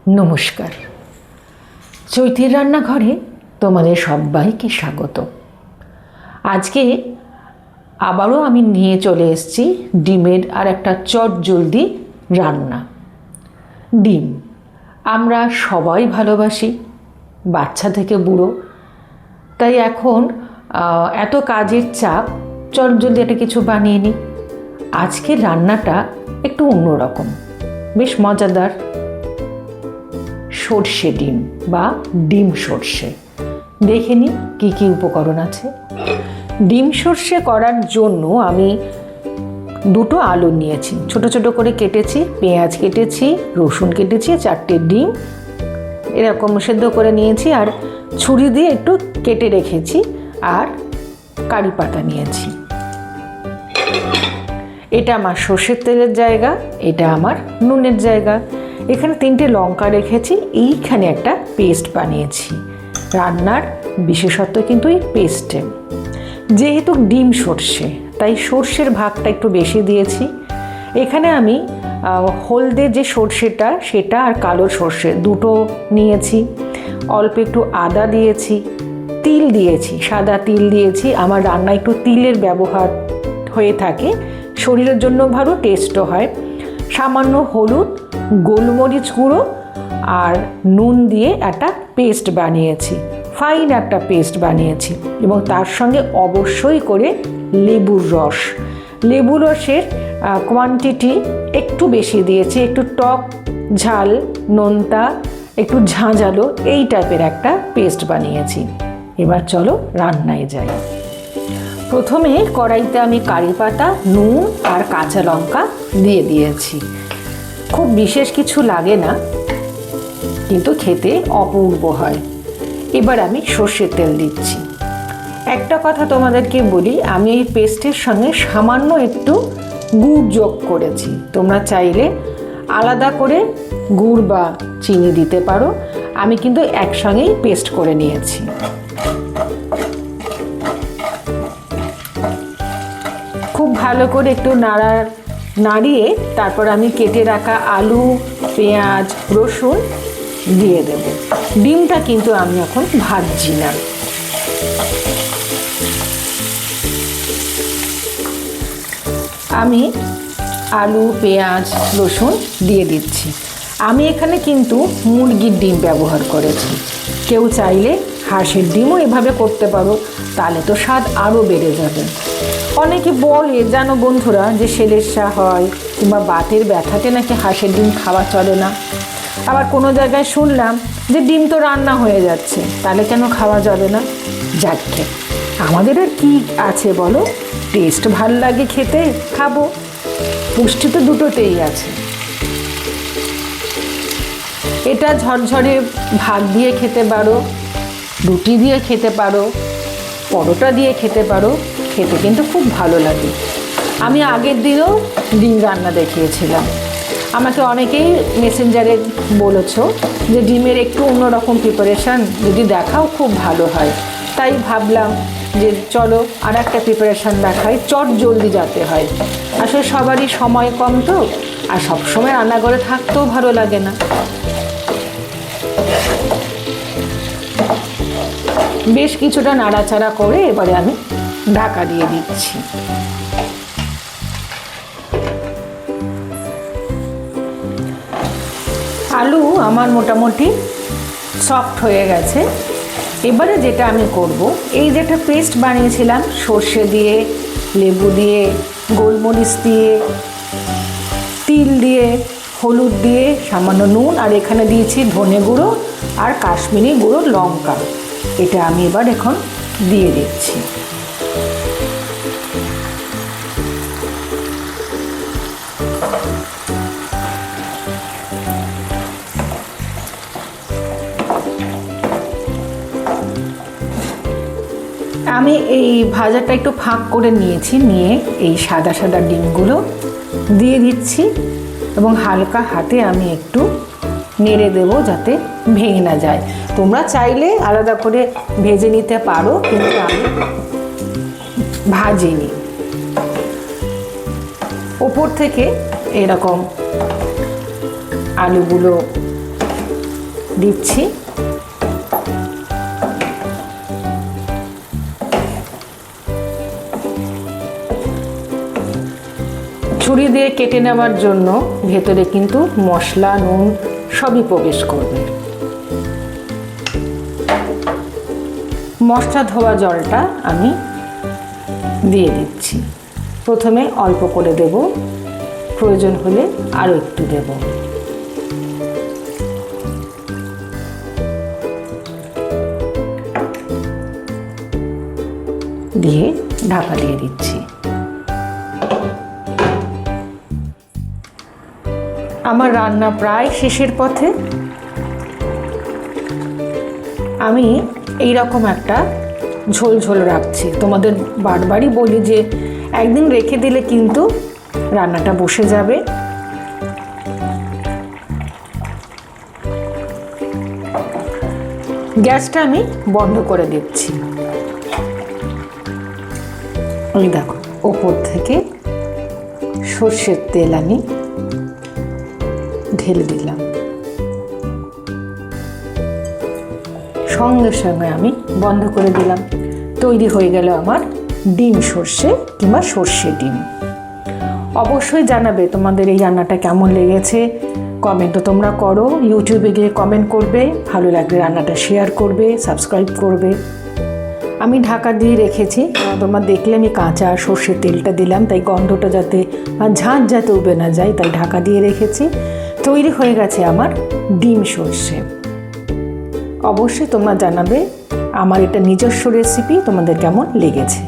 নমস্কার। চৈতির রান্নাঘরে তোমাদের সবাইকে স্বাগত। আজকে আবারও আমি নিয়ে চলে এসেছি ডিমের আর একটা চটজলদি রান্না। ডিম আমরা সবাই ভালোবাসি, বাচ্চা থেকে বুড়ো। তাই এখন এত কাজের চাপ, চটজলদি একটা কিছু বানিয়ে নিই। আজকের রান্নাটা একটু অন্যরকম, বেশ মজাদার। সর্ষে ডিম বা ডিম সর্ষে। দেখে নিই কী কী উপকরণ আছে। ডিম সর্ষে করার জন্য আমি দুটো আলু নিয়েছি, ছোট ছোট করে কেটেছি, পেঁয়াজ কেটেছি, রসুন কেটেছি, 4টে ডিম এরকম সেদ্ধ করে নিয়েছি, আর ছুরি দিয়ে একটু কেটে রেখেছি, আর কারি পাতা নিয়েছি। এটা আমার সর্ষের তেলের জায়গা, এটা আমার নুনের জায়গা। এখানে 3টে লঙ্কা রেখেছি, এইখানে একটা পেস্ট বানিয়েছি। রান্নার বিশেষত্ব কিন্তু এই পেস্টে। যেহেতু ডিম সর্ষে, তাই সর্ষের ভাগটা একটু বেশি দিয়েছি। এখানে আমি হলদে যে সর্ষেটা সেটা আর কালো সর্ষে দুটো নিয়েছি। অল্প একটু আদা দিয়েছি, তিল দিয়েছি, সাদা তিল দিয়েছি। আমার রান্নায় একটু তিলের ব্যবহার হয়ে থাকে, শরীরের জন্য ভালো, টেস্টও হয়। সামান্য হলুদ, গোলমরিচ গুঁড়ো আর নুন দিয়ে একটা পেস্ট বানিয়েছি, ফাইন একটা পেস্ট বানিয়েছি। এবং তার সঙ্গে অবশ্যই করে লেবুর রস। লেবুর রসের কোয়ান্টিটি একটু বেশি দিয়েছি, একটু টক ঝাল, নোনতা, একটু ঝাঁঝালো, এই টাইপের একটা পেস্ট বানিয়েছি। এবার চলো রান্নায় যাই। প্রথমে কড়াইতে আমি কারি পাতা, নুন আর কাঁচা লঙ্কা দিয়ে দিয়েছি। খুব বিশেষ কিছু লাগে না, কিন্তু খেতে অপূর্ব হয়। এবার আমি সর্ষের তেল দিচ্ছি। একটা কথা তোমাদেরকে বলি, আমি এই পেস্টের সঙ্গে সামান্য একটু গুড় যোগ করেছি। তোমরা চাইলে আলাদা করে গুড় বা চিনি দিতে পারো, আমি কিন্তু একসঙ্গেই পেস্ট করে নিয়েছি। খুব ভালো করে একটু নাড়িয়ে তারপর আমি কেটে রাখা আলু, পেঁয়াজ, রসুন দিয়ে দেব। ডিমটা কিন্তু আমি এখন ভাজছি না। আমি আলু, পেঁয়াজ, রসুন দিয়ে দিচ্ছি। আমি এখানে কিন্তু মুরগির ডিম ব্যবহার করেছি। কেউ চাইলে হাঁসের ডিমও এভাবে করতে পারো, তাহলে তো স্বাদ আরও বেড়ে যাবে। অনেকে বলে জানো বন্ধুরা, যে সেলেসা হয় কিংবা বাতের ব্যথাতে নাকি হাঁসের ডিম খাওয়া চলে না। আবার কোনো জায়গায় শুনলাম যে ডিম তো রান্না হয়ে যাচ্ছে, তাহলে কেন খাওয়া যাবে না? যাকে আমাদের আর কি আছে বলো, টেস্ট ভাল লাগে খেতে, খাবো। পুষ্টি তো দুটোতেই আছে। এটা ঝরঝরে ভাত দিয়ে খেতে পারো, রুটি দিয়ে খেতে পারো, পরোটা দিয়ে খেতে পারো, খেতে কিন্তু খুব ভালো লাগে। আমি আগের দিনও ডিম রান্না দেখিয়েছিলাম। আমাকে অনেকেই মেসেঞ্জারে বলেছো যে ডিমের একটু অন্যরকম প্রিপারেশান যদি দেখাও খুব ভালো হয়। তাই ভাবলাম যে চলো আর একটা প্রিপারেশান দেখাই, চটজলদি যাতে হয়। আসলে সবারই সময় কম তো, আর সবসময় রান্নাঘরে থাকতেও ভালো লাগে না। বেশ কিছুটা নাড়াচাড়া করে এবারে আমি ঢাকা দিয়ে দিচ্ছি। আলু আমার মোটামুটি সফট হয়ে গেছে। এবারে যেটা আমি করব, এই যেটা পেস্ট বানিয়েছিলাম সর্ষে দিয়ে, লেবু দিয়ে, গোলমরিচ দিয়ে, তিল দিয়ে, হলুদ দিয়ে, সামান্য নুন, আর এখানে দিয়েছি ধনে গুঁড়ো আর কাশ্মীরি গুঁড়ো লঙ্কা, এটা আমি এবার এখন দিয়ে দিচ্ছি। আমি এই ভাজাটা একটু ফাঁক করে নিয়েছি, নিয়ে এই সাদা সাদা ডিমগুলো দিয়ে দিচ্ছি এবং হালকা হাতে আমি একটু নেড়ে দেবো যাতে ভেঙে না যায়। তোমরা চাইলে আলাদা করে ভেজে নিতে পারো, কিন্তু আমি ভাজিনি। ওপর থেকে এরকম আলুগুলো দিচ্ছি। ছুরি দিয়ে কেটে নেওয়ার জন্য ভেতরে কিন্তু মশলা, নুন সবই প্রবেশ করবে। মশলা ধোয়া জলটা আমি দিয়ে দিচ্ছি। প্রথমে অল্প করে দেব, প্রয়োজন হলে আরও একটু দেব। দিয়ে ঢাকা দিয়ে দিচ্ছি। আমার রান্না প্রায় শেষের পথে। আমি এই রকম একটা ঝোল ঝোল রাখছি। তোমাদের বারবারই বলি যে একদিন রেখে দিলে কিন্তু রান্নাটা বসে যাবে। গ্যাসটা আমি বন্ধ করে দিচ্ছি। এই দেখো, ওপর থেকে সর্ষের তেল আমি ঢেলে দিলাম। সঙ্গে সঙ্গে আমি বন্ধ করে দিলাম। তৈরি হয়ে গেল আমার ডিম সর্ষে কিংবা সর্ষে ডিম। অবশ্যই জানাবে তোমাদের এই রান্নাটা কেমন লেগেছে। কমেন্ট তো তোমরা করো, ইউটিউবে গিয়ে কমেন্ট করবে, ভালো লাগলে রান্নাটা শেয়ার করবে, সাবস্ক্রাইব করবে। আমি ঢাকা দিয়ে রেখেছি, তোমরা দেখলে আমি কাঁচা সর্ষের তেলটা দিলাম, তাই গন্ধটা যাতে বা ঝাঁঝ যাতে উবে না যায়, তাই ঢাকা দিয়ে রেখেছি। তৈরি হয়ে গেছে আমার ডিম সর্ষে। অবশ্যই তোমরা জানাবে আমার এটা নিজস্ব রেসিপি তোমাদের কেমন লেগেছে।